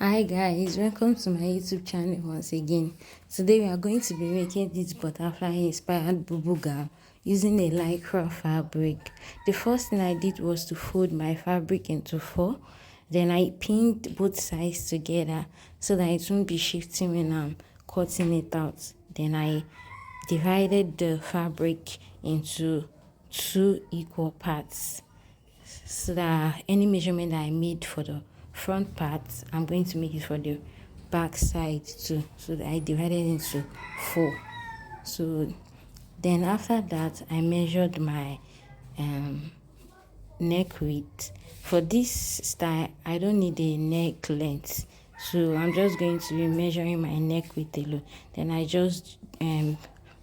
Hi guys, welcome to my YouTube channel once again. Today we are going to be making this butterfly inspired bubble gown using a lycra fabric. The first thing I did was to fold my fabric into 4. Then I pinned both sides together so that it won't be shifting when I'm cutting it out. Then I divided the fabric into 2 equal parts, so that any measurement that I made for the front part, I'm going to make it for the back side too. So that I divided into 4. So then after that, I measured my neck width. For this style, I don't need a neck length, so I'm just going to be measuring my neck width alone. Then I just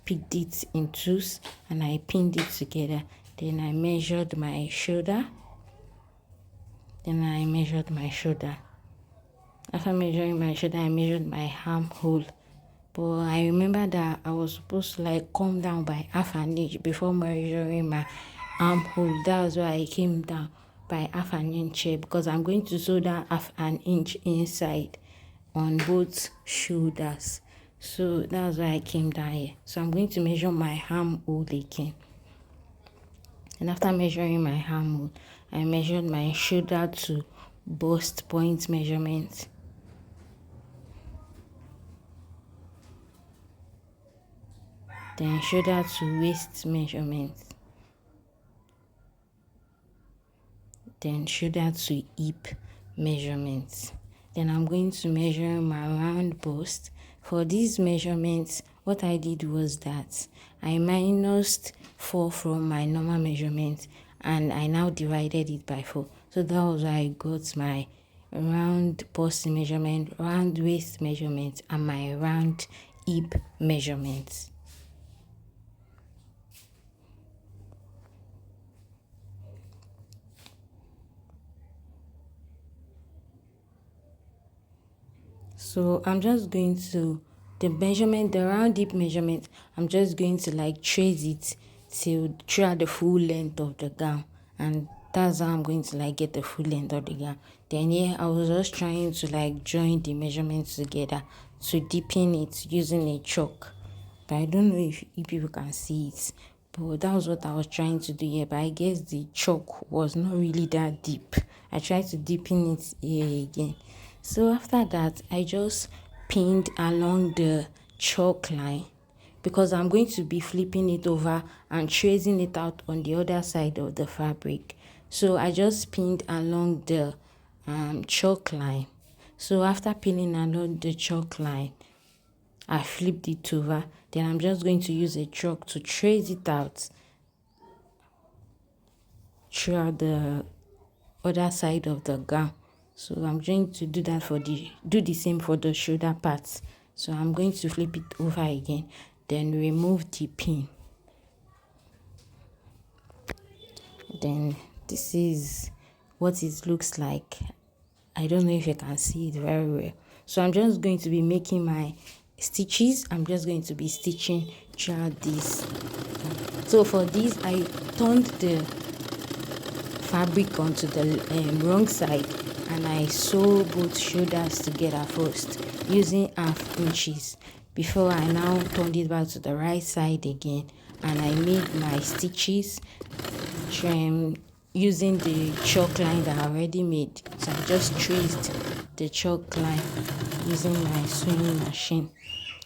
picked it in 2s and I pinned it together. Then I measured my shoulder. After measuring my shoulder, I measured my armhole. But I remember that I was supposed to come down by half an inch before measuring my armhole. That was why I came down by half an inch here, because I'm going to sew that half an inch inside on both shoulders. So that's why I came down here. So I'm going to measure my armhole again. And after measuring my armhole, I measured my shoulder to bust point measurement. Then shoulder to waist measurement. Then shoulder to hip measurements. Then I'm going to measure my round bust. For these measurements, what I did was that I minused 4 from my normal measurement and I now divided it by 4. So that was how I got my round bust measurement, round waist measurement, and my round hip measurements. So I'm just going to, the round hip measurement, I'm just going to trace it till throughout the full length of the gown. And that's how I'm going to get the full length of the gown. Then here I was just trying to join the measurements together to deepen it using a chalk. But I don't know if people can see it. But that was what I was trying to do here. But I guess the chalk was not really that deep. I tried to deepen it here again. So after that, I just pinned along the chalk line, because I'm going to be flipping it over and tracing it out on the other side of the fabric. So I just pinned along the chalk line. So after pinning along the chalk line, I flipped it over. Then I'm just going to use a chalk to trace it out throughout the other side of the gown. So I'm going to do that do the same for the shoulder parts. So I'm going to flip it over again, then remove the pin. Then this is what it looks like. I don't know if you can see it very well. So I'm just going to be making my stitches. I'm just going to be stitching throughout this. So for this, I turned the fabric onto the wrong side and I sew both shoulders together first using ½ inches before I now turned it back to the right side again, and I made my stitches using the chalk line that I already made. So I just traced the chalk line using my sewing machine.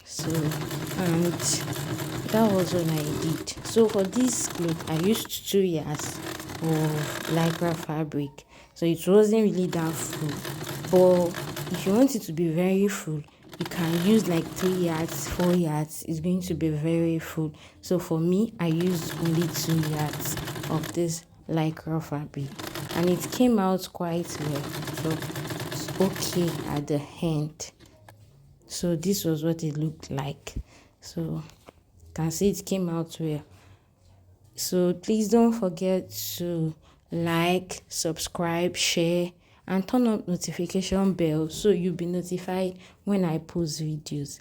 So, and that was what I did. So for this cloth, I used 2 yards of lycra fabric, so it wasn't really that full. But if you want it to be very full, you can use 3 yards, 4 yards. It's going to be very full. So for me, I used only 2 yards of this lycra fabric, and it came out quite well. So it's okay at the end. So this was what it looked like. So you can see it came out well. So please don't forget to like, subscribe, share, and turn on notification bell so you'll be notified when I post videos.